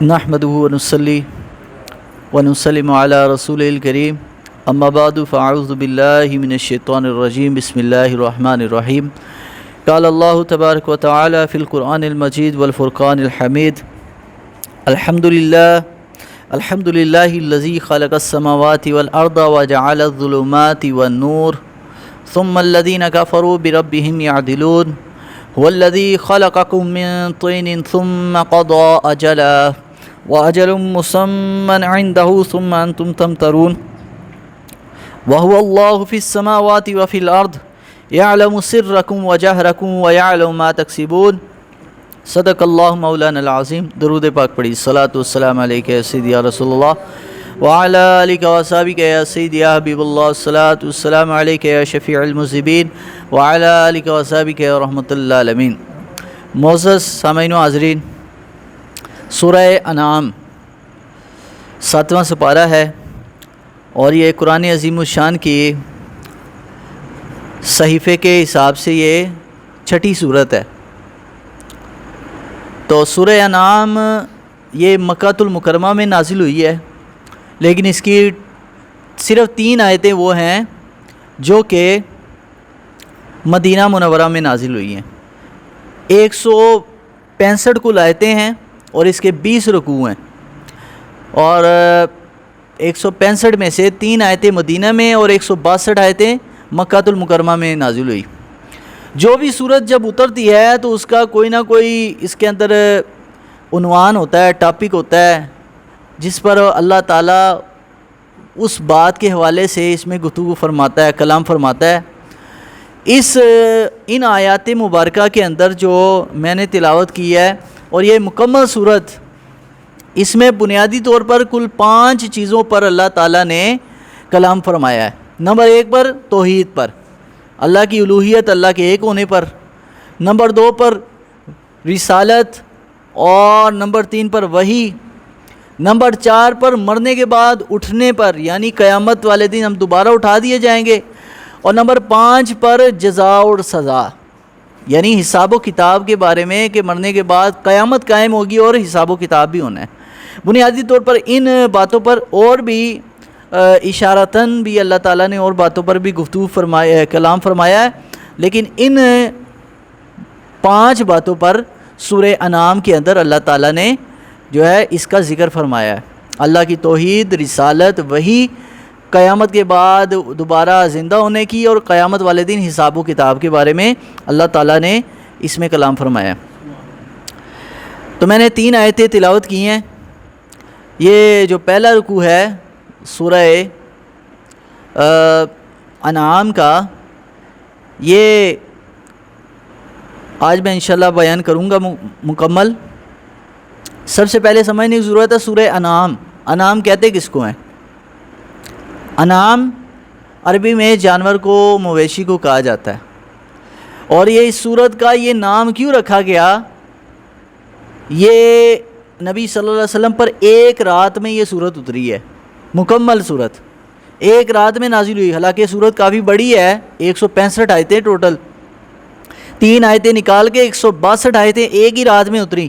نحمده ونصلي ونسلم على رسول الكريم اما بعد فاعوذ بالله من الشيطان الرجيم بسم الله الرحمن الرحيم قال الله تبارك وتعالى في القرآن المجيد والفرقان الحميد الحمد لله الذي خلق السماوات والأرض وجعل الظلمات والنور ثم الذين كفروا بربهم يعدلون هو الذي خلقكم من طين ثم قضى أجلا وأجل مسمى عنده ثم أنتم تمترون وهو الله في السماوات وفي الأرض يعلم سركم وجهركم ويعلم ما تكسبون صدق اللہ مولانا العظیم. درود پاک پڑھی. الصلاۃ والسلام علیک یا سیدی یا رسول اللہ وعلی آلک وصحبک یا سیدی یا حبیب اللہ. الصلاۃ والسلام علیک یا شفیع المذنبین وعلی آلک وصحبک یا رحمۃ اللہ العالمین. معزز سامعین و حاضرین، سورہ انعام 7واں سپارہ ہے اور یہ قرآن عظیم الشان کی صحیفے کے حساب سے یہ 6ٹھی صورت ہے. تو سورہ انعام یہ مکہ المکرمہ میں نازل ہوئی ہے، لیکن اس کی صرف 3 آیتیں وہ ہیں جو کہ مدینہ منورہ میں نازل ہوئی ہیں. 165 کل آیتیں ہیں اور اس کے 20 رکوع ہیں، اور 165 میں سے 3 آیتیں مدینہ میں اور 162 آیتیں مکہ المکرمہ میں نازل ہوئی. جو بھی صورت جب اترتی ہے تو اس کا کوئی نہ کوئی اس کے اندر عنوان ہوتا ہے، ٹاپک ہوتا ہے، جس پر اللہ تعالیٰ اس بات کے حوالے سے اس میں گفتگو فرماتا ہے، کلام فرماتا ہے. ان آیات مبارکہ کے اندر جو میں نے تلاوت کی ہے اور یہ مکمل صورت، اس میں بنیادی طور پر کل 5 چیزوں پر اللہ تعالیٰ نے کلام فرمایا ہے. نمبر 1 پر توحید پر، اللہ کی الوہیت، اللہ کے ایک ہونے پر. نمبر 2 پر رسالت، اور نمبر 3 پر وحی. نمبر 4 پر مرنے کے بعد اٹھنے پر، یعنی قیامت والے دن ہم دوبارہ اٹھا دیے جائیں گے. اور نمبر 5 پر جزا اور سزا، یعنی حساب و کتاب کے بارے میں کہ مرنے کے بعد قیامت قائم ہوگی اور حساب و کتاب بھی ہونا ہے. بنیادی طور پر ان باتوں پر اور بھی اشارتاً بھی اللہ تعالیٰ نے اور باتوں پر بھی گفتگو فرمایا، کلام فرمایا ہے، لیکن ان 5 باتوں پر سورہ انعام کے اندر اللہ تعالیٰ نے جو ہے اس کا ذکر فرمایا ہے. اللہ کی توحید، رسالت، وحی، قیامت کے بعد دوبارہ زندہ ہونے کی، اور قیامت والے دن حساب و کتاب کے بارے میں اللہ تعالیٰ نے اس میں کلام فرمایا. تو میں نے 3 آیتیں تلاوت کی ہیں. یہ جو پہلا رکوع ہے سورہ انعام کا، یہ آج میں انشاءاللہ بیان کروں گا مکمل. سب سے پہلے سمجھنے کی ضرورت ہے سورہ انعام. انعام کہتے کس کو ہیں؟ انعام عربی میں جانور کو، مویشی کو کہا جاتا ہے. اور یہ اس سورت کا یہ نام کیوں رکھا گیا؟ یہ نبی صلی اللہ علیہ وسلم پر ایک رات میں یہ سورت اتری ہے. مکمل صورت ایک رات میں نازل ہوئی. حالانکہ صورت کافی بڑی ہے، 165 آیتیں ٹوٹل. 3 آیتیں نکال کے 162 آیتیں ایک ہی رات میں اتری.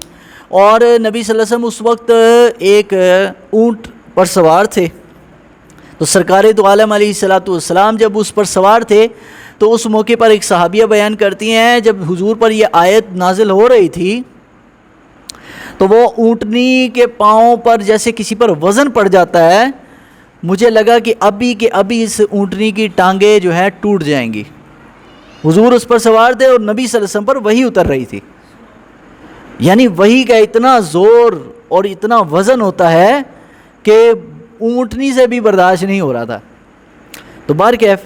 اور نبی صلی اللہ علیہ وسلم اس وقت ایک اونٹ پر سوار تھے. تو سرکار دو عالم علیہ الصلوۃ والسلام جب اس پر سوار تھے تو اس موقع پر ایک صحابیہ بیان کرتی ہیں، جب حضور پر یہ آیت نازل ہو رہی تھی تو وہ اونٹنی کے پاؤں پر جیسے کسی پر وزن پڑ جاتا ہے، مجھے لگا کہ ابھی اس اونٹنی کی ٹانگیں جو ہیں ٹوٹ جائیں گی. حضور اس پر سوار تھے اور نبی صلی اللہ علیہ وسلم پر وحی اتر رہی تھی. یعنی وحی کا اتنا زور اور اتنا وزن ہوتا ہے کہ اونٹنی سے بھی برداشت نہیں ہو رہا تھا. تو بہرکیف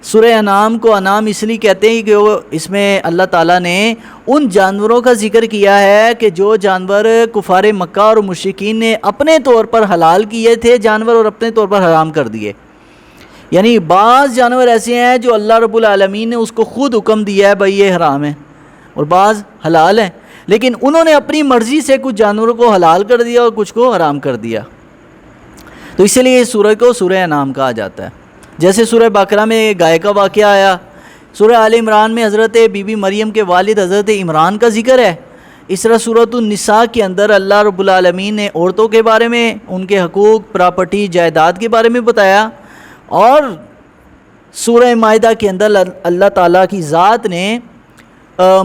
سورہ انعام کو انعام اس لیے کہتے ہیں کہ اس میں اللہ تعالیٰ نے ان جانوروں کا ذکر کیا ہے کہ جو جانور کفار مکہ اور مشرکین نے اپنے طور پر حلال کیے تھے جانور اور اپنے طور پر حرام کر دیے. یعنی بعض جانور ایسے ہیں جو اللہ رب العالمین نے اس کو خود حکم دیا ہے بھائی یہ حرام ہے، اور بعض حلال ہیں، لیکن انہوں نے اپنی مرضی سے کچھ جانوروں کو حلال کر دیا اور کچھ کو حرام کر دیا. تو اسی لیے اس سورہ کو سورہ انعام کہا جاتا ہے. جیسے سورہ بقرہ میں گائے کا واقعہ آیا، سورہ آل عمران میں حضرت بی بی مریم کے والد حضرت عمران کا ذکر ہے. اس طرح سورۃ النساء کے اندر اللہ رب العالمین نے عورتوں کے بارے میں، ان کے حقوق، پراپرٹی، جائیداد کے بارے میں بتایا، اور سورہ مائدہ کے اندر اللہ تعالیٰ کی ذات نے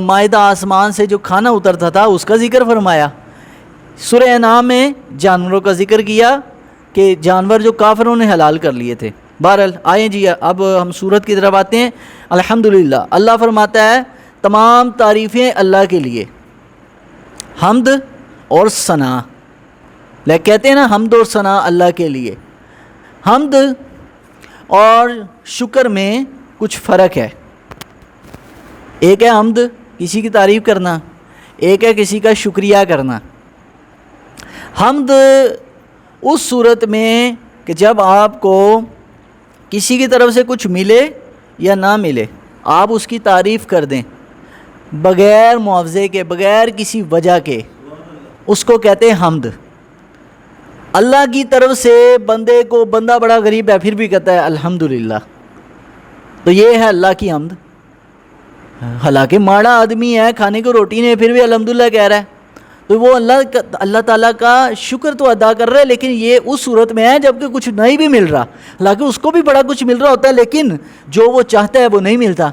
مائدہ آسمان سے جو کھانا اترتا تھا اس کا ذکر فرمایا۔ سورہ انعام میں جانوروں کا ذکر کیا کہ جانور جو کافروں نے حلال کر لیے تھے۔ بہرحال آئیں جی اب ہم سورت کی طرف آتے ہیں۔ الحمدللہ، اللہ فرماتا ہے تمام تعریفیں اللہ کے لیے، حمد اور ثنا، کہتے ہیں نا حمد اور ثنا اللہ کے لیے۔ حمد اور شکر میں کچھ فرق ہے۔ ایک ہے حمد، کسی کی تعریف کرنا، ایک ہے کسی کا شکریہ کرنا۔ حمد اس صورت میں کہ جب آپ کو کسی کی طرف سے کچھ ملے یا نہ ملے، آپ اس کی تعریف کر دیں بغیر معاوضے کے، بغیر کسی وجہ کے، اس کو کہتے ہیں حمد۔ اللہ کی طرف سے بندے کو، بندہ بڑا غریب ہے پھر بھی کہتا ہے الحمدللہ، تو یہ ہے اللہ کی حمد۔ حالانکہ ماڑا آدمی ہے، کھانے کو روٹی نہیں پھر بھی الحمدللہ کہہ رہا ہے، تو وہ اللہ تعالیٰ کا شکر تو ادا کر رہا ہے، لیکن یہ اس صورت میں ہے جب کہ کچھ نہیں بھی مل رہا۔ حالانکہ اس کو بھی بڑا کچھ مل رہا ہوتا ہے، لیکن جو وہ چاہتا ہے وہ نہیں ملتا۔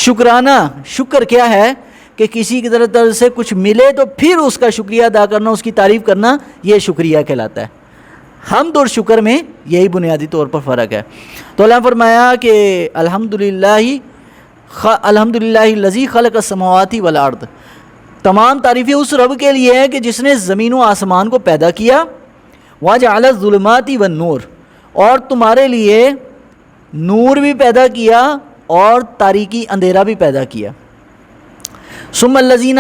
شکرانہ، شکر کیا ہے کہ کسی کی طرف سے کچھ ملے تو پھر اس کا شکریہ ادا کرنا، اس کی تعریف کرنا، یہ شکریہ کہلاتا ہے۔ حمد اور شکر میں یہی بنیادی طور پر فرق ہے۔ تو اللہ نے فرمایا کہ الحمدللہ الذی خلق السماوات والارض، تمام تعریفیں اس رب کے لیے ہے کہ جس نے زمین و آسمان کو پیدا کیا، وجعل الظلمات والنور، اور تمہارے لیے نور بھی پیدا کیا اور تاریکی اندھیرا بھی پیدا کیا۔ ثم الذین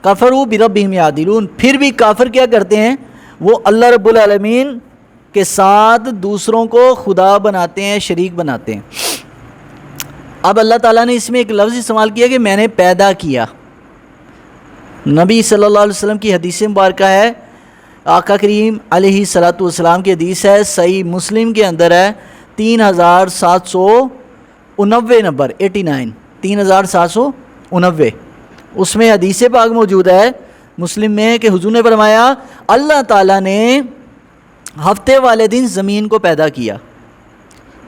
کفروا بربہم یعدلون، پھر بھی کافر کیا کرتے ہیں، وہ اللہ رب العالمین کے ساتھ دوسروں کو خدا بناتے ہیں، شریک بناتے ہیں۔ اب اللہ تعالیٰ نے اس میں ایک لفظ استعمال کیا کہ میں نے پیدا کیا۔ نبی صلی اللہ علیہ وسلم کی حدیث مبارکہ ہے، آقا کریم علیہ الصلاۃ والسلام کی حدیث ہے، صحیح مسلم کے اندر ہے 3789 نمبر 89 3789، اس میں حدیث پاک موجود ہے مسلم میں کہ حضور نے فرمایا اللہ تعالیٰ نے ہفتے والے دن زمین کو پیدا کیا۔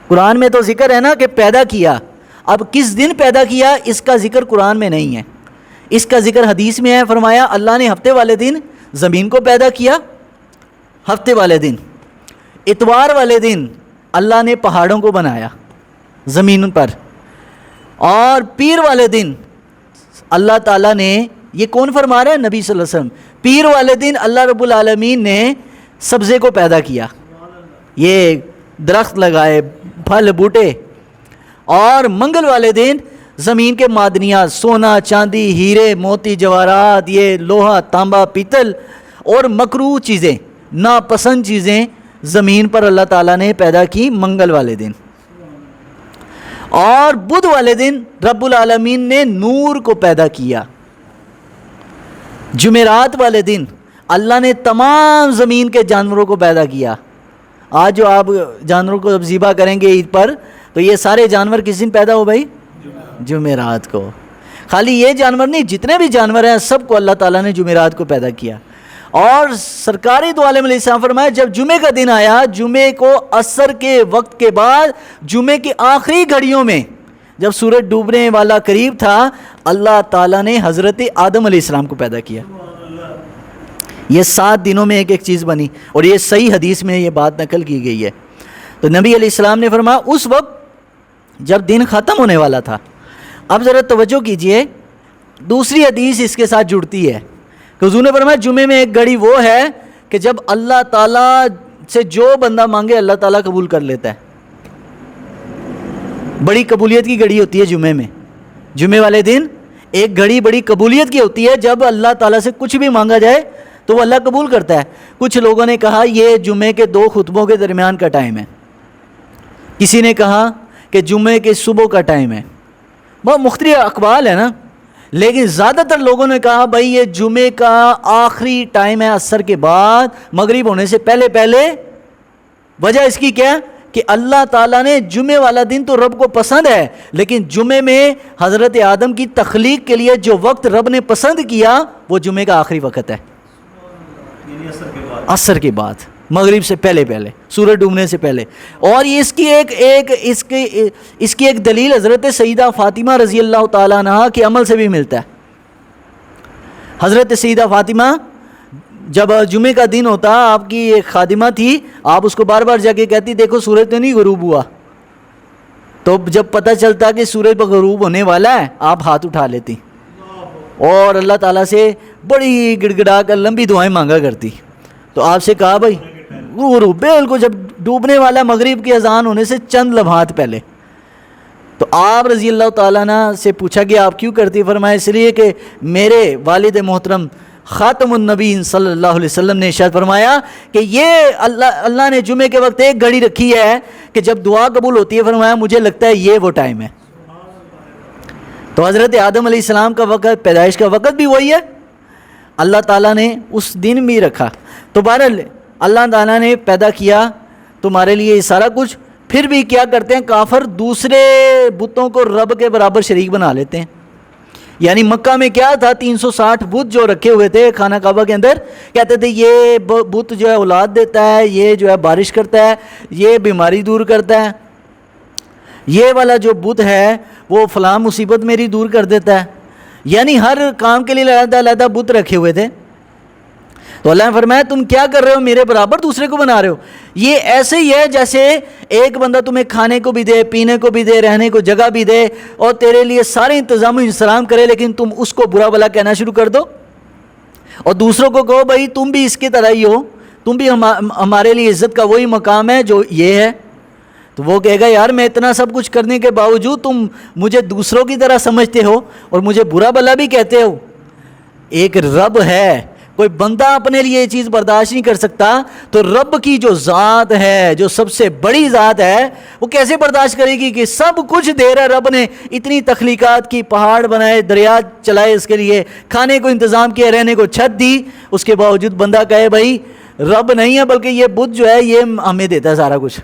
قرآن میں تو ذکر ہے نا کہ پیدا کیا، اب کس دن پیدا کیا اس کا ذکر قرآن میں نہیں ہے، اس کا ذکر حدیث میں ہے۔ فرمایا اللہ نے ہفتے والے دن زمین کو پیدا کیا، ہفتے والے دن، اتوار والے دن اللہ نے پہاڑوں کو بنایا زمین پر، اور پیر والے دن اللہ تعالیٰ نے، یہ کون فرما رہا ہے؟ نبی صلی اللہ علیہ وسلم، پیر والے دن اللہ رب العالمین نے سبزے کو پیدا کیا، یہ درخت لگائے، پھل بوٹے، اور منگل والے دن زمین کے معدنیات، سونا، چاندی، ہیرے، موتی، جواہرات، یہ لوہا، تانبا، پیتل اور مکروہ چیزیں، ناپسند چیزیں زمین پر اللہ تعالیٰ نے پیدا کی منگل والے دن۔ اور بدھ والے دن رب العالمین نے نور کو پیدا کیا۔ جمعرات والے دن اللہ نے تمام زمین کے جانوروں کو پیدا کیا۔ آج جو آپ جانوروں کو ذبح کریں گے عید پر، تو یہ سارے جانور کس دن پیدا ہو بھائی؟ جمعرات کو۔ خالی یہ جانور نہیں، جتنے بھی جانور ہیں سب کو اللہ تعالیٰ نے جمعرات کو پیدا کیا۔ اور سرکاری دو عالم علیہ السلام فرمایا جب جمعے کا دن آیا، جمعے کو عصر کے وقت کے بعد، جمعے کی آخری گھڑیوں میں جب سورج ڈوبنے والا قریب تھا، اللہ تعالیٰ نے حضرت آدم علیہ السلام کو پیدا کیا۔ یہ 7 دنوں میں ایک ایک چیز بنی، اور یہ صحیح حدیث میں یہ بات نقل کی گئی ہے۔ تو نبی علیہ السلام نے فرمایا اس وقت جب دن ختم ہونے والا تھا۔ اب ذرا توجہ کیجئے، دوسری حدیث اس کے ساتھ جڑتی ہے کہ حضور نے فرمایا جمعے میں ایک گھڑی وہ ہے کہ جب اللہ تعالیٰ سے جو بندہ مانگے اللہ تعالیٰ قبول کر لیتا ہے۔ بڑی قبولیت کی گھڑی ہوتی ہے جمعے میں، جمعے والے دن ایک گھڑی بڑی قبولیت کی ہوتی ہے، جب اللہ تعالیٰ سے کچھ بھی مانگا جائے تو وہ اللہ قبول کرتا ہے۔ کچھ لوگوں نے کہا یہ جمعے کے 2 خطبوں کے درمیان کا ٹائم ہے، کسی نے کہا کہ جمعے کے صبح کا ٹائم ہے، بہت مختلف اقوال ہے نا، لیکن زیادہ تر لوگوں نے کہا بھائی یہ جمعے کا آخری ٹائم ہے، عصر کے بعد، مغرب ہونے سے پہلے پہلے۔ وجہ اس کی کیا ہے کہ اللہ تعالیٰ نے جمعے والا دن تو رب کو پسند ہے، لیکن جمعے میں حضرت آدم کی تخلیق کے لیے جو وقت رب نے پسند کیا وہ جمعے کا آخری وقت ہے، عصر کے بعد، مغرب سے پہلے سورج ڈوبنے سے پہلے۔ اور اس کی ایک دلیل حضرت سیدہ فاطمہ رضی اللہ تعالیٰ عنہ کے عمل سے بھی ملتا ہے۔ حضرت سیدہ فاطمہ جب جمعے کا دن ہوتا، آپ کی ایک خادمہ تھی، آپ اس کو بار بار جا کے کہتی دیکھو سورج تو نہیں غروب ہوا، تو جب پتہ چلتا کہ سورج پر غروب ہونے والا ہے آپ ہاتھ اٹھا لیتی اور اللہ تعالیٰ سے بڑی گڑ گڑا کر لمبی دعائیں مانگا کرتی۔ تو آپ سے کہا بھائی غروب بالکل جب ڈوبنے والا مغرب کی اذان ہونے سے چند لمحات پہلے، تو آپ رضی اللہ تعالیٰ عنہ سے پوچھا کہ آپ کیوں کرتی؟ فرمایا اس لیے کہ میرے والد محترم خاتم النبیین صلی اللہ علیہ وسلم نے ارشاد فرمایا کہ یہ اللہ نے جمعے کے وقت ایک گھڑی رکھی ہے کہ جب دعا قبول ہوتی ہے، فرمایا مجھے لگتا ہے یہ وہ ٹائم ہے۔ تو حضرت آدم علیہ السلام کا وقت، پیدائش کا وقت بھی وہی ہے، اللہ تعالیٰ نے اس دن بھی رکھا۔ تو بہرحال اللہ تعالیٰ نے پیدا کیا تمہارے لیے یہ سارا کچھ، پھر بھی کیا کرتے ہیں کافر؟ دوسرے بتوں کو رب کے برابر شریک بنا لیتے ہیں۔ یعنی مکہ میں کیا تھا، 360 بت جو رکھے ہوئے تھے خانہ کعبہ کے اندر، کہتے تھے یہ بت جو ہے اولاد دیتا ہے، یہ جو ہے بارش کرتا ہے، یہ بیماری دور کرتا ہے، یہ والا جو بت ہے وہ فلاں مصیبت میری دور کر دیتا ہے۔ یعنی ہر کام کے لیے علیحدہ علیحدہ بت رکھے ہوئے تھے۔ تو اللہ نے فرمایا تم کیا کر رہے ہو؟ میرے برابر دوسرے کو بنا رہے ہو۔ یہ ایسے ہی ہے جیسے ایک بندہ تمہیں کھانے کو بھی دے، پینے کو بھی دے، رہنے کو جگہ بھی دے، اور تیرے لیے سارے انتظام و انتظام کرے، لیکن تم اس کو برا بھلا کہنا شروع کر دو اور دوسروں کو کہو بھائی تم بھی اس کی طرح ہی ہو، تم بھی ہمارے لیے عزت کا وہی مقام ہے جو یہ ہے۔ تو وہ کہے گا یار میں اتنا سب کچھ کرنے کے باوجود تم مجھے دوسروں کی طرح سمجھتے ہو اور مجھے برا بھلا بھی کہتے ہو۔ ایک رب ہے، کوئی بندہ اپنے لیے یہ چیز برداشت نہیں کر سکتا، تو رب کی جو ذات ہے، جو سب سے بڑی ذات ہے، وہ کیسے برداشت کرے گی کہ سب کچھ دے رہا ہے رب نے، اتنی تخلیقات کی، پہاڑ بنائے، دریا چلائے، اس کے لیے کھانے کو انتظام کیا، رہنے کو چھت دی، اس کے باوجود بندہ کہے بھائی رب نہیں ہے بلکہ یہ بت جو ہے یہ ہمیں دیتا ہے سارا کچھ۔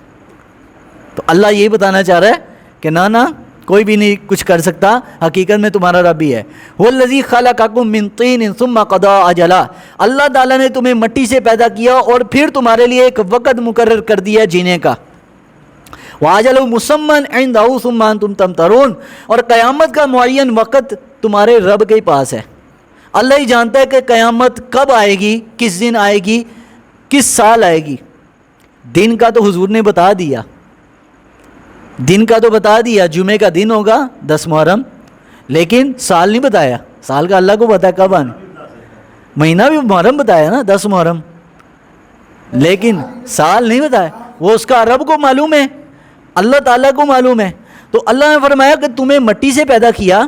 تو اللہ یہی بتانا چاہ رہا ہے کہ نہ کوئی بھی نہیں کچھ کر سکتا، حقیقت میں تمہارا رب ہی ہے۔ وَالَّذِي خَلَقَكُم مِّن طِينٍ ثُمَّ قَضَىٰ أَجَلًا، اللہ تعالیٰ نے تمہیں مٹی سے پیدا کیا اور پھر تمہارے لیے ایک وقت مقرر کر دیا جینے کا۔ وَأَجَلٌ مُّسَمًّى عِندَهُ ثُمَّ أَنتُمْ تَمْتَرُونَ، اور قیامت کا معین وقت تمہارے رب کے پاس ہے۔ اللہ ہی جانتا ہے کہ قیامت کب آئے گی، کس دن آئے گی، کس سال آئے گی۔ دن کا تو حضور نے بتا دیا، دن کا تو بتا دیا، جمعے کا دن ہوگا 10 محرم، لیکن سال نہیں بتایا۔ سال کا اللہ کو پتا ہے کب آنا، مہینہ بھی محرم بتایا نا 10 محرم، لیکن سال نہیں بتایا۔ وہ اس کا رب کو معلوم ہے، اللہ تعالیٰ کو معلوم ہے۔ تو اللہ نے فرمایا کہ تمہیں مٹی سے پیدا کیا،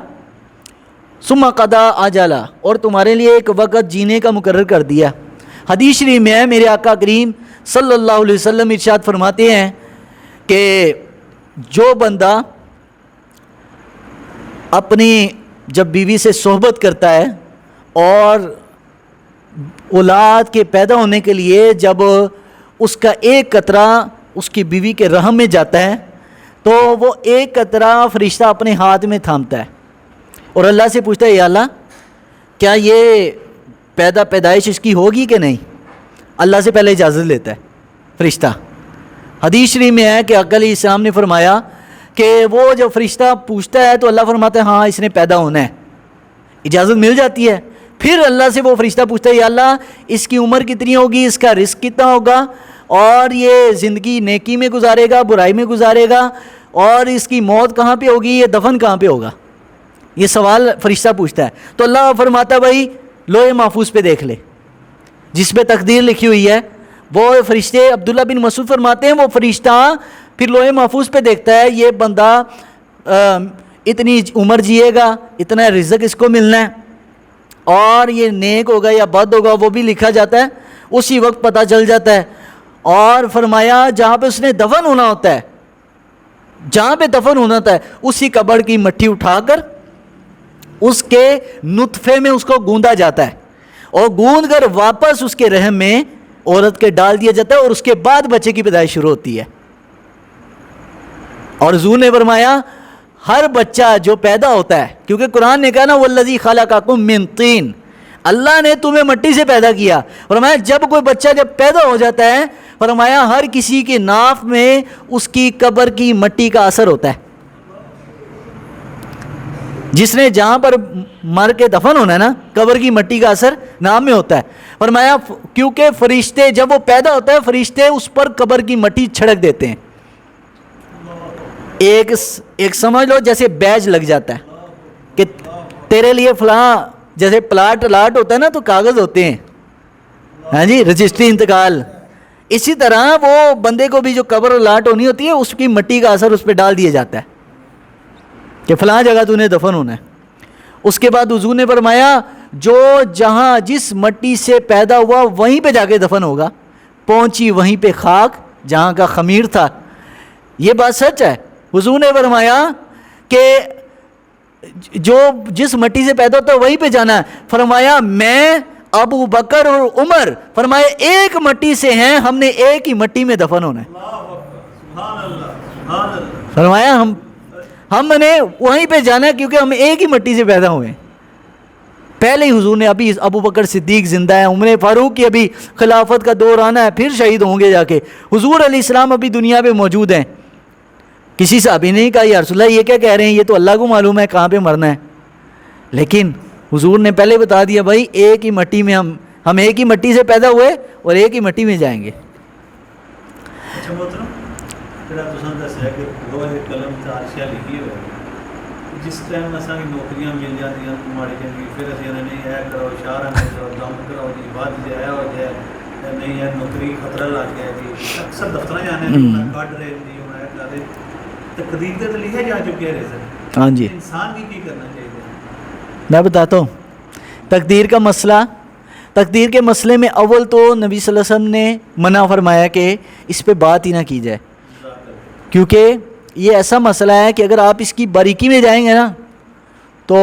ثم قضا اجلا، اور تمہارے لیے ایک وقت جینے کا مقرر کر دیا۔ حدیث شریف میں ہے، میرے آقا کریم صلی اللہ علیہ وسلم ارشاد فرماتے ہیں کہ جو بندہ اپنی جب بیوی سے صحبت کرتا ہے اور اولاد کے پیدا ہونے کے لیے جب اس کا ایک قطرہ اس کی بیوی کے رحم میں جاتا ہے تو وہ ایک قطرہ فرشتہ اپنے ہاتھ میں تھامتا ہے اور اللہ سے پوچھتا ہے یا اللہ کیا یہ پیدائش اس کی ہوگی کہ نہیں؟ اللہ سے پہلے اجازت لیتا ہے فرشتہ۔ حدیث شریف میں ہے کہ آقا علیہ السلام نے فرمایا کہ وہ جب فرشتہ پوچھتا ہے تو اللہ فرماتا ہے ہاں اس نے پیدا ہونا ہے، اجازت مل جاتی ہے۔ پھر اللہ سے وہ فرشتہ پوچھتا ہے یا اللہ اس کی عمر کتنی ہوگی، اس کا رزق کتنا ہوگا، اور یہ زندگی نیکی میں گزارے گا برائی میں گزارے گا، اور اس کی موت کہاں پہ ہوگی، یہ دفن کہاں پہ ہوگا، یہ سوال فرشتہ پوچھتا ہے۔ تو اللہ فرماتا ہے بھائی لوح محفوظ پہ دیکھ لے جس پہ تقدیر لکھی ہوئی ہے۔ وہ فرشتے عبداللہ بن مسعود فرماتے ہیں وہ فرشتہ پھر لوح محفوظ پہ دیکھتا ہے یہ بندہ اتنی عمر جیے گا، اتنا رزق اس کو ملنا ہے، اور یہ نیک ہوگا یا بد ہوگا وہ بھی لکھا جاتا ہے، اسی وقت پتہ چل جاتا ہے۔ اور فرمایا جہاں پہ اس نے دفن ہونا ہوتا ہے، جہاں پہ دفن ہونا ہوتا ہے اسی قبر کی مٹی اٹھا کر اس کے نطفے میں اس کو گوندا جاتا ہے اور گوند کر واپس اس کے رحم میں عورت کے ڈال دیا جاتا ہے، اور اس کے بعد بچے کی پیدائش شروع ہوتی ہے۔ اور حضور نے فرمایا ہر بچہ جو پیدا ہوتا ہے، کیونکہ قرآن نے کہا نا والذی خلقکم من طین، اللہ نے تمہیں مٹی سے پیدا کیا. فرمایا جب کوئی بچہ جب پیدا ہو جاتا ہے، فرمایا ہر کسی کے ناف میں اس کی قبر کی مٹی کا اثر ہوتا ہے. جس نے جہاں پر مر کے دفن ہونا ہے نا، قبر کی مٹی کا اثر نام میں ہوتا ہے. فرمایا کیونکہ فرشتے جب وہ پیدا ہوتا ہے، فرشتے اس پر قبر کی مٹی چھڑک دیتے ہیں. ایک سمجھ لو جیسے بیج لگ جاتا ہے کہ تیرے لیے فلاں، جیسے پلاٹ الاٹ ہوتا ہے نا تو کاغذ ہوتے ہیں، ہاں جی، رجسٹری انتقال. اسی طرح وہ بندے کو بھی جو قبر الاٹ ہونی ہوتی ہے، اس کی مٹی کا اثر اس پہ ڈال دیا جاتا ہے کہ فلاں جگہ تو نے دفن ہونا ہے. اس کے بعد حضور نے فرمایا جو جہاں جس مٹی سے پیدا ہوا وہیں پہ جا کے دفن ہوگا، پہنچی وہیں پہ خاک جہاں کا خمیر تھا. یہ بات سچ ہے. حضور نے فرمایا کہ جو جس مٹی سے پیدا ہوتا ہے وہیں پہ جانا ہے. فرمایا میں، ابو بکر اور عمر، فرمایا ایک مٹی سے ہیں، ہم نے ایک ہی مٹی میں دفن ہونا ہے. فرمایا ہم نے وہیں پہ جانا ہے کیونکہ ہم ایک ہی مٹی سے پیدا ہوئے ہیں. پہلے ہی حضور نے، ابھی ابو بکر صدیق زندہ ہے، عمر فاروق کی ابھی خلافت کا دور آنا ہے، پھر شہید ہوں گے جا کے. حضور علیہ السلام ابھی دنیا پہ موجود ہیں. کسی صحابی نے کہا یا رسول اللہ یہ کیا کہہ رہے ہیں، یہ تو اللہ کو معلوم ہے کہاں پہ مرنا ہے. لیکن حضور نے پہلے بتا دیا بھائی ایک ہی مٹی میں ہم ایک ہی مٹی سے پیدا ہوئے اور ایک ہی مٹی میں جائیں گے. اچھا محترم، پھر آپ تساں دسیا کہ لوہے قلم تے عرشیاں لکھی ہوئے، جس ٹائم اساں کی نوکریاں مل جاندیاں ماڑی چنگی، پھر اسی نہیں اے کرو شہراں میں کرو دم کرو جی بعد جے آیا ہو جائے نہیں ہے نوکری خطرہ لگ گیا جی. اکثر دفتر جانے ہیں کڈ رہے جی ہن اے کر دے تقدیر تے لکھے جا چکے ہیں رزق. ہاں جی، انسان کی کرنا چاہیے. میں بتاتا ہوں تقدیر کا مسئلہ. تقدیر کے مسئلے میں اول تو نبی صلی اللہ علیہ وسلم نے منع فرمایا کہ اس پہ بات ہی نہ کی جائے، کیونکہ یہ ایسا مسئلہ ہے کہ اگر آپ اس کی باریکی میں جائیں گے نا تو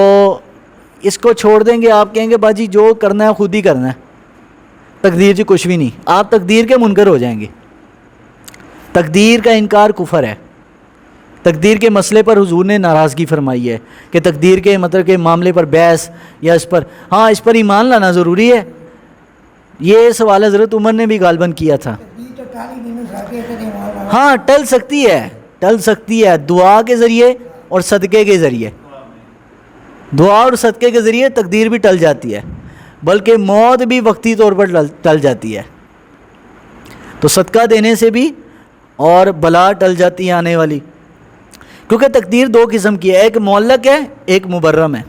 اس کو چھوڑ دیں گے، آپ کہیں گے باجی جو کرنا ہے خود ہی کرنا ہے، تقدیر سے کچھ بھی نہیں. آپ تقدیر کے منکر ہو جائیں گے. تقدیر کا انکار کفر ہے. تقدیر کے مسئلے پر حضور نے ناراضگی فرمائی ہے کہ تقدیر کے مطلب کے معاملے پر بحث یا اس پر، ہاں اس پر ایمان لانا ضروری ہے. یہ سوال حضرت عمر نے بھی غالباً کیا تھا. ہاں ٹل سکتی ہے دعا کے ذریعے اور صدقے کے ذریعے. دعا اور صدقے کے ذریعے تقدیر بھی ٹل جاتی ہے، بلکہ موت بھی وقتی طور پر ٹل جاتی ہے. تو صدقہ دینے سے بھی اور بلا ٹل جاتی ہے آنے والی. کیونکہ تقدیر دو قسم کی ہے، ایک معلق ہے ایک مبرم ہے.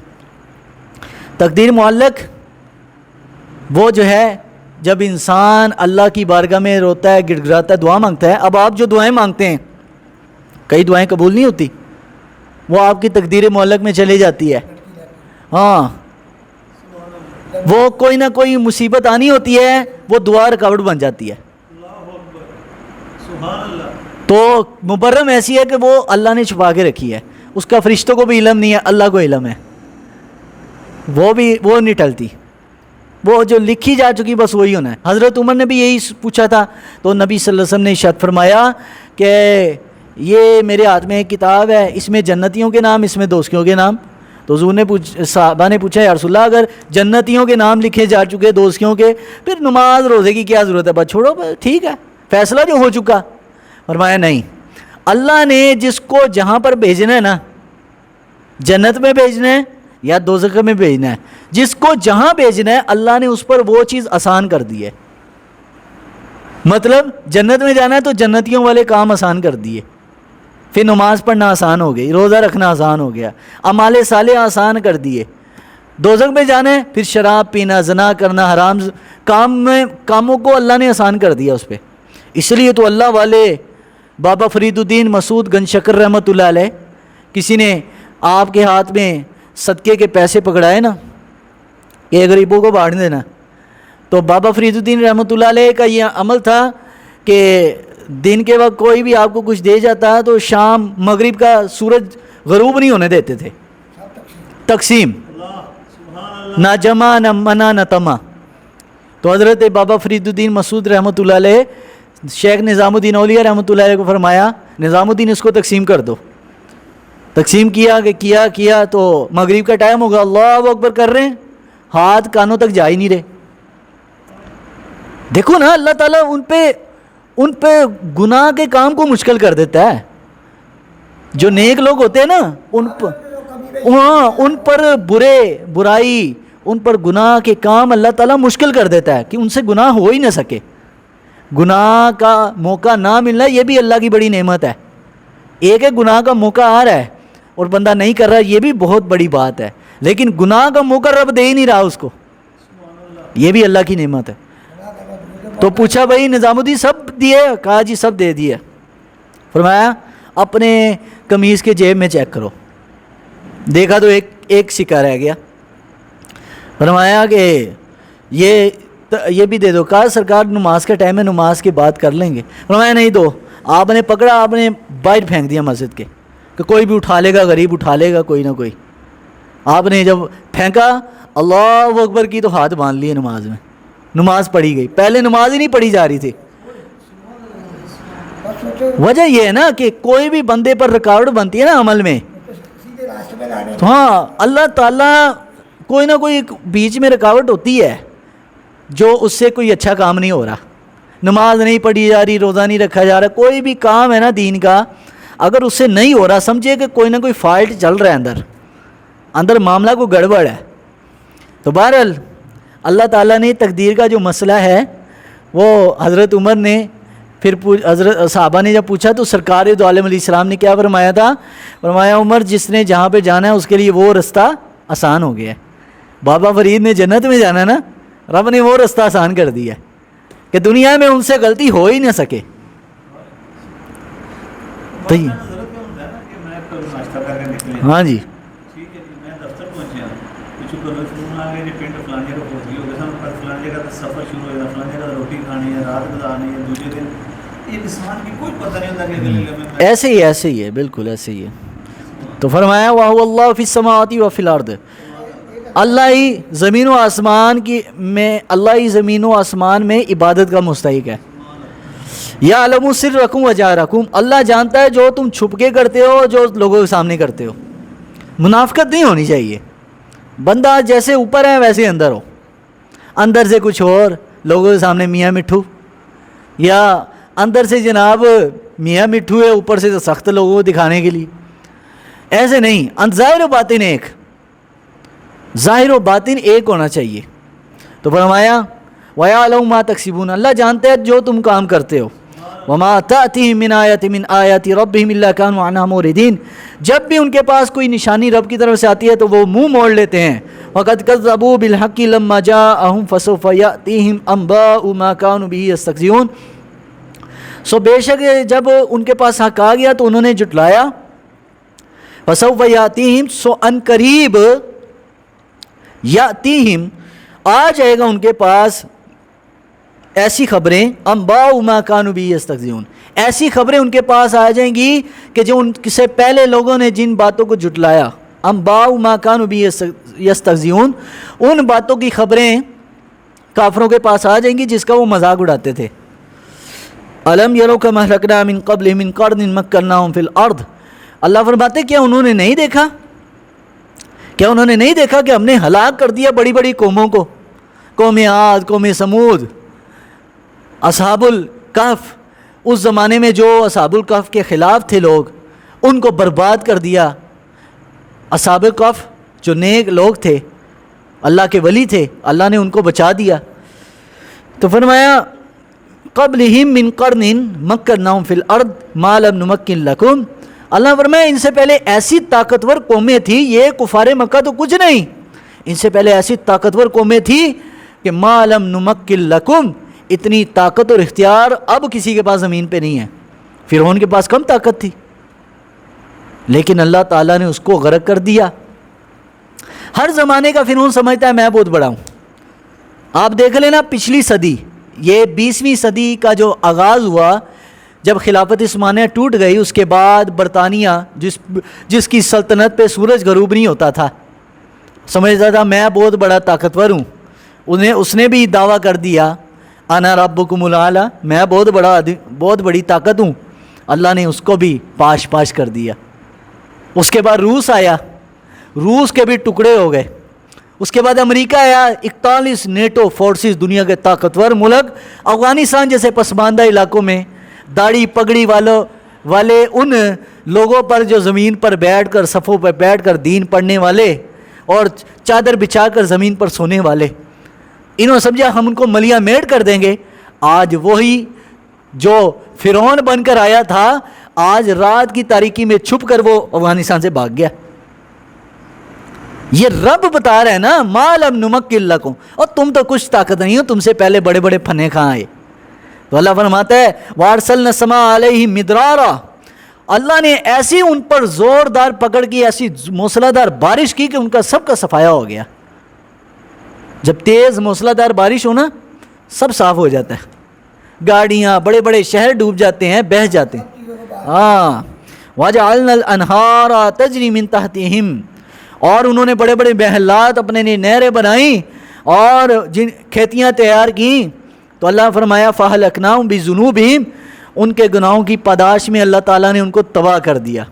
تقدیر معلق وہ جو ہے جب انسان اللہ کی بارگاہ میں روتا ہے، گڑ گڑاتا ہے، دعا مانگتا ہے. اب آپ جو دعائیں مانگتے ہیں، کئی دعائیں قبول نہیں ہوتی، وہ آپ کی تقدیر معلق میں چلی جاتی ہے. ہاں وہ کوئی نہ کوئی مصیبت آنی ہوتی ہے، وہ دعا رکاوٹ بن جاتی ہے. تو مبرم ایسی ہے کہ وہ اللہ نے چھپا کے رکھی ہے، اس کا فرشتوں کو بھی علم نہیں ہے، اللہ کو علم ہے، وہ نہیں ٹلتی. وہ جو لکھی جا چکی بس وہی ہونا ہے. حضرت عمر نے بھی یہی پوچھا تھا تو نبی صلی اللہ علیہ وسلم نے ارشاد فرمایا کہ یہ میرے ہاتھ میں ایک کتاب ہے، اس میں جنتیوں کے نام، اس میں دوزخیوں کے نام. تو حضور نے صحابہ نے پوچھا یا رسول اللہ اگر جنتیوں کے نام لکھے جا چکے دوزخیوں کے، پھر نماز روزے کی کیا ضرورت ہے، بس چھوڑو، ٹھیک ہے فیصلہ جو ہو چکا. فرمایا نہیں، اللہ نے جس کو جہاں پر بھیجنا ہے نا، جنت میں بھیجنا ہے یا دوزخ میں بھیجنا ہے، جس کو جہاں بھیجنا ہے اللہ نے اس پر وہ چیز آسان کر دی ہے. مطلب جنت میں جانا ہے تو جنتیوں والے کام آسان کر دیے، پھر نماز پڑھنا آسان ہو گئی، روزہ رکھنا آسان ہو گیا، اعمال صالح آسان کر دیے. دوزخ میں جانا ہے پھر شراب پینا، زنا کرنا، حرام کاموں کو اللہ نے آسان کر دیا اس پہ. اس لیے تو اللہ والے بابا فرید الدین مسعود گنج شکر رحمۃ اللہ علیہ، کسی نے آپ کے ہاتھ میں صدقے کے پیسے پکڑائے نا کہ غریبوں کو بانٹ دینا، تو بابا فرید الدین رحمۃ اللہ علیہ کا یہ عمل تھا کہ دن کے وقت کوئی بھی آپ کو کچھ دے جاتا تو شام مغرب کا سورج غروب نہیں ہونے دیتے تھے. تقسیم، نہ جمع نہ منع نہ تما. تو حضرت بابا فرید الدین مسعود رحمۃ اللہ علیہ، شیخ نظام الدین اولیاء رحمۃ اللہ علیہ کو فرمایا نظام الدین اس کو تقسیم کر دو. تقسیم کیا تو مغرب کا ٹائم ہوگا, اللہ اکبر کر رہے ہیں, ہاتھ کانوں تک جا ہی نہیں رہے. دیکھو نا اللہ تعالیٰ ان پہ گناہ کے کام کو مشکل کر دیتا ہے. جو نیک لوگ ہوتے ہیں نا ان پر برائی, ان پر گناہ کے کام اللہ تعالیٰ مشکل کر دیتا ہے کہ ان سے گناہ ہو ہی نہ سکے. گناہ کا موقع نہ ملنا یہ بھی اللہ کی بڑی نعمت ہے. ایک گناہ کا موقع آ رہا ہے اور بندہ نہیں کر رہا, یہ بھی بہت بڑی بات ہے. لیکن گناہ کا موقع رب دے ہی نہیں رہا اس کو, یہ بھی اللہ کی نعمت ہے. تو پوچھا بھائی نظام الدین سب دیے؟ کہا جی سب دے دیے. فرمایا اپنے قمیض کے جیب میں چیک کرو. دیکھا تو ایک سکہ رہ گیا. فرمایا کہ یہ بھی دے دو. کہا سرکار نماز کا ٹائم ہے, نماز کے بعد کر لیں گے. فرمایا نہیں دو. آپ نے پکڑا, آپ نے باہر پھینک دیا مسجد کے کہ کوئی بھی اٹھا لے گا, غریب اٹھا لے گا کوئی نہ کوئی. آپ نے جب پھینکا اللہ اکبر کی تو ہاتھ باندھ لیے نماز میں, نماز پڑھی گئی. پہلے نماز ہی نہیں پڑھی جا رہی تھی. وجہ یہ ہے نا کہ کوئی بھی بندے پر رکاوٹ بنتی ہے نا عمل میں, تو ہاں اللہ تعالیٰ کوئی نہ کوئی بیچ میں رکاوٹ ہوتی ہے جو اس سے کوئی اچھا کام نہیں ہو رہا. نماز نہیں پڑھی جا رہی, روزہ نہیں رکھا جا رہا, کوئی بھی کام ہے نا دین کا, اگر اس سے نہیں ہو رہا سمجھے کہ کوئی نہ کوئی فالٹ چل رہا ہے, اندر معاملہ کو گڑبڑ ہے. تو بہرحال اللہ تعالیٰ نے تقدیر کا جو مسئلہ ہے وہ حضرت عمر نے پھر حضرت صحابہ نے جب پوچھا تو سرکار دو عالم علیہ السلام نے کیا فرمایا تھا؟ فرمایا عمر جس نے جہاں پہ جانا ہے اس کے لیے وہ رستہ آسان ہو گیا ہے. بابا فرید نے جنت میں جانا نا, رب نے وہ رستہ آسان کر دیا ہے کہ دنیا میں ان سے غلطی ہو ہی نہ سکے. ہاں جی ایسے ہی ہے بالکل ایسے ہی ہے. تو فرمایا وَهُوَ اللَّهُ فِي السَّمَاوَاتِ وَفِي الْأَرْضِ, اللہ ہی زمین و آسمان میں عبادت کا مستحق ہے. یعلم سرکم وجہرکم, اللہ جانتا ہے جو تم چھپ کے کرتے ہو, جو لوگوں کے سامنے کرتے ہو. منافقت نہیں ہونی چاہیے. بندہ جیسے اوپر ہے ویسے اندر ہو, اندر سے کچھ اور, لوگوں کے سامنے میاں مٹھو, یا اندر سے جناب میاں مٹھو ہے, اوپر سے سخت لوگوں کو دکھانے کے لیے. ایسے نہیں, ظاہر و باطن ایک, ظاہر و باطن ایک ہونا چاہیے. تو فرمایا وَيَعْلَمُ مَا تَكْسِبُونَ, اللہ جانتا ہے جو تم کام کرتے ہو. وَمَا تَأْتِهِم مِّنْ آيَةٍ مِّنْ آيَاتِ رَبِّهِمْ إِلَّا كَانُوا عَنْهَا مُعْرِضِينَ, جب بھی ان کے پاس کوئی نشانی رب کی طرف سے آتی ہے تو وہ منہ موڑ لیتے ہیں. وَقَدْ كَذَّبُوا بِالْحَقِّ لَمَّا جَاءَهُمْ فَسَوْفَ يَأْتِيهِمْ أَنبَاءُ مَا كَانُوا بِهِ يَسْتَهْزِئُونَ, سو بے شک جب ان کے پاس حق آ گیا تو انہوں نے جھٹلایا. فَسَوْفَ يَأْتِيهِمْ, سو ان قریب یاتیہم آ جائے گا ان کے پاس ایسی خبریں, انباء ما کانوا بہ یستہزئون, ایسی خبریں ان کے پاس آ جائیں گی کہ جو ان سے پہلے لوگوں نے جن باتوں کو جھٹلایا, انباء ما کانوا بہ یستہزئون, ان باتوں کی خبریں کافروں کے پاس آ جائیں گی جس کا وہ مذاق اڑاتے تھے. الم یروا کما اہلکنا من قبلہم من قرن مکناہم فی الارض, اللہ فرماتے کیا انہوں نے نہیں دیکھا, کیا انہوں نے نہیں دیکھا کہ ہم نے ہلاک کر دیا بڑی بڑی قوموں کو, قوم عاد, قوم سمود, اصحاب الکہف, اس زمانے میں جو اصحاب الکہف کے خلاف تھے لوگ ان کو برباد کر دیا. اصحاب الکہف جو نیک لوگ تھے, اللہ کے ولی تھے, اللہ نے ان کو بچا دیا. تو فرمایا قبلہم من قرن مکناہم فی الارض ما لم نمکن لکم, اللہ فرمایا ان سے پہلے ایسی طاقتور قومیں تھیں, یہ کفار مکہ تو کچھ نہیں, ان سے پہلے ایسی طاقتور قومیں تھیں کہ ما لم نمکن لکم, اتنی طاقت اور اختیار اب کسی کے پاس زمین پہ نہیں ہے. فرعون کے پاس کم طاقت تھی لیکن اللہ تعالیٰ نے اس کو غرق کر دیا. ہر زمانے کا فرعون سمجھتا ہے میں بہت بڑا ہوں. آپ دیکھ لینا پچھلی صدی, یہ 20ویں صدی کا جو آغاز ہوا جب خلافت عثمانیہ ٹوٹ گئی, اس کے بعد برطانیہ جس کی سلطنت پہ سورج غروب نہیں ہوتا تھا, سمجھتا تھا میں بہت بڑا طاقتور ہوں. اس نے بھی دعویٰ کر دیا انا ربکم الاعلی, میں بہت بڑی طاقت ہوں. اللہ نے اس کو بھی پاش پاش کر دیا۔ اس کے بعد روس آیا، روس کے بھی ٹکڑے ہو گئے۔ اس کے بعد امریکہ آیا، 41 نیٹو فورسز، دنیا کے طاقتور ملک، افغانستان جیسے پسماندہ علاقوں میں داڑھی پگڑی والے ان لوگوں پر جو زمین پر بیٹھ کر، صفوں پر بیٹھ کر دین پڑھنے والے اور چادر بچھا کر زمین پر سونے والے، انہوں نے سمجھا ہم ان کو ملیاں میٹ کر دیں گے۔ آج وہی جو فرعون بن کر آیا تھا، آج رات کی تاریکی میں چھپ کر وہ افغانستان سے بھاگ گیا۔ یہ رب بتا رہے ہیں نا، ما لم نمکن لکم، اور تم تو کچھ طاقت نہیں ہو، تم سے پہلے بڑے بڑے پھنے کھاں آئے۔ تو اللہ فرماتا ہے وارسلنا السماء علیہم مدرارا، اللہ نے ایسی ان پر زوردار پکڑ کی، ایسی موسلادھار بارش کی کہ ان کا سب کا صفایا ہو گیا۔ جب تیز موسلادھار بارش ہو نا، سب صاف ہو جاتا ہے، گاڑیاں، بڑے بڑے شہر ڈوب جاتے ہیں، بہہ جاتے ہیں۔ ہاں، وَجَعَلْنَا الْأَنْهَارَ تَجْرِي مِن تَحْتِهِمْ، اور انہوں نے بڑے بڑے محلات اپنے لیے نہریں بنائیں اور جن کھیتیاں تیار کیں، تو اللہ فرمایا فَأَهْلَكْنَاهُمْ بِذُنُوبِهِمْ، ان کے گناہوں کی پاداش میں اللہ تعالیٰ نے ان کو تباہ کر دیا۔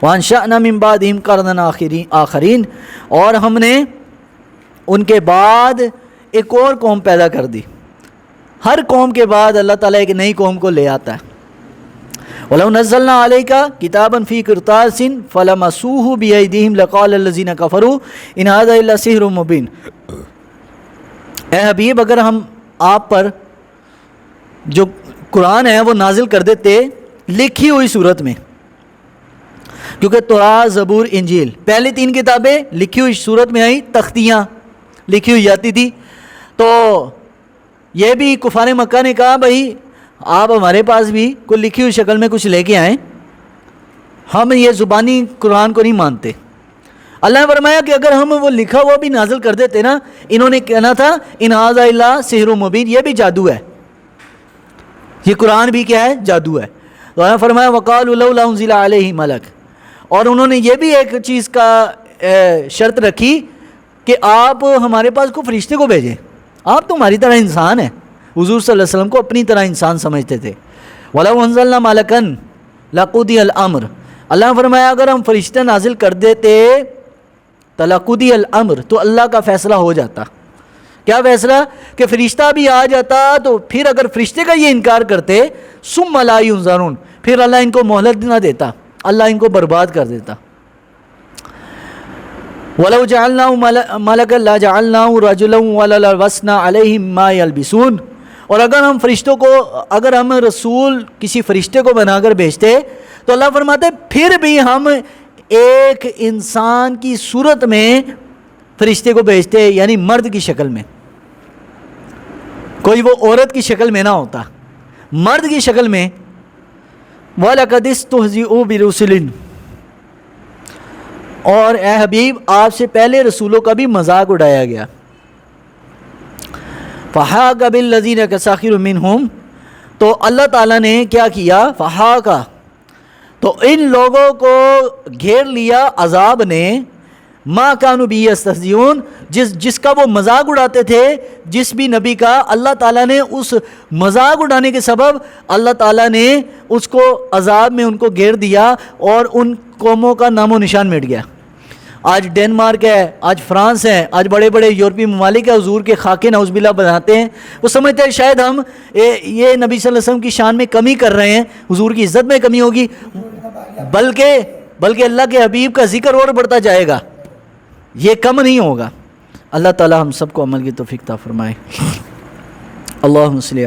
وَأَنشَأْنَا مِن بَعْدِهِمْ قَرْنًا آخَرِينَ، اور ہم نے ان کے بعد ایک اور قوم پیدا کر دی۔ ہر قوم کے بعد اللہ تعالیٰ ایک نئی قوم کو لے آتا ہے۔ وَلَوْ نَزَّلْنَا عَلَيْكَ كِتَابًا فِي قِرْطَاسٍ فَلَمَسُوهُ بِأَيْدِيهِمْ لَقَالَ الَّذِينَ كَفَرُوا إِنْ هَذَا إِلَّا سِحْرٌ مُبِينٌ، اے حبیب اگر ہم آپ پر جو قرآن ہے وہ نازل کر دیتے لکھی ہوئی صورت میں، کیونکہ تورات، زبور، انجیل، پہلی 3 کتابیں لکھی ہوئی صورت میں آئی، تختیاں لکھی ہوئی جاتی تھی، تو یہ بھی کفار مکہ نے کہا بھائی آپ ہمارے پاس بھی کوئی لکھی ہوئی شکل میں کچھ لے کے آئیں، ہم یہ زبانی قرآن کو نہیں مانتے۔ اللہ نے فرمایا کہ اگر ہم وہ لکھا ہوا بھی نازل کر دیتے نا، انہوں نے کہنا تھا ان ھذا الا سحر مبین، یہ بھی جادو ہے، یہ قرآن بھی کیا ہے، جادو ہے۔ تو اللہ نے فرمایا وقالوا لولا انزل علیہ ملک، اور انہوں نے یہ بھی ایک چیز کا شرط رکھی کہ آپ ہمارے پاس کو فرشتے کو بھیجیں، آپ تو ہماری طرح انسان ہیں۔ حضور صلی اللہ علیہ وسلم کو اپنی طرح انسان سمجھتے تھے۔ وَلَوْ أَنزَلْنَا مَلَكًا لَقُضِيَ الْأَمْرُ، اللہ نے فرمایا اگر ہم فرشتہ نازل کر دیتے لَقُضِيَ الْأَمْرُ، تو اللہ کا فیصلہ ہو جاتا۔ کیا فیصلہ؟ کہ فرشتہ بھی آ جاتا، تو پھر اگر فرشتے کا یہ انکار کرتے ثُمَّ لَا يُنظَرُونَ، پھر اللہ ان کو مہلت نہ دیتا، اللہ ان کو برباد کر دیتا۔ وَلَوْ جَعَلْنَاهُ مَلَكًا لَجَعَلْنَاهُ رَجُلًا وَلَلْبَسْنَا عَلَيْهِمْ مَا يَلْبِسُونَ، اور اگر ہم فرشتوں کو، اگر ہم رسول کسی فرشتے کو بنا کر بھیجتے تو اللہ فرماتے پھر بھی ہم ایک انسان کی صورت میں فرشتے کو بھیجتے، یعنی مرد کی شکل میں، کوئی وہ عورت کی شکل میں نہ ہوتا، مرد کی شکل میں۔ وَلَقَدِ اسْتُهْزِئُوا بِرُسُلٍ، اور اے حبیب آپ سے پہلے رسولوں کا بھی مذاق اڑایا گیا۔ فَحَاقَ بِالَّذِينَ سَخِرُوا مِنْهُمْ، تو اللہ تعالیٰ نے کیا کیا، فَحَاقَ، تو ان لوگوں کو گھیر لیا عذاب نے، مَا كَانُوا بِهِ يَسْتَهْزِئُونَ، جس کا وہ مذاق اڑاتے تھے، جس بھی نبی کا، اللہ تعالیٰ نے اس مذاق اڑانے کے سبب اللہ تعالیٰ نے اس کو عذاب میں ان کو گھیر دیا، اور ان قوموں کا نام و نشان مٹ گیا۔ آج ڈینمارک ہے، آج فرانس ہے، آج بڑے بڑے یورپی ممالک ہیں، حضور کے خاکے نعوذ باللہ بناتے ہیں، وہ سمجھتے ہیں شاید ہم یہ نبی صلی اللہ علیہ وسلم کی شان میں کمی کر رہے ہیں، حضور کی عزت میں کمی ہوگی، بلکہ اللہ کے حبیب کا ذکر اور بڑھتا جائے گا، یہ کم نہیں ہوگا۔ اللہ تعالی ہم سب کو عمل کی توفیق عطا فرمائے۔ اللہم صلی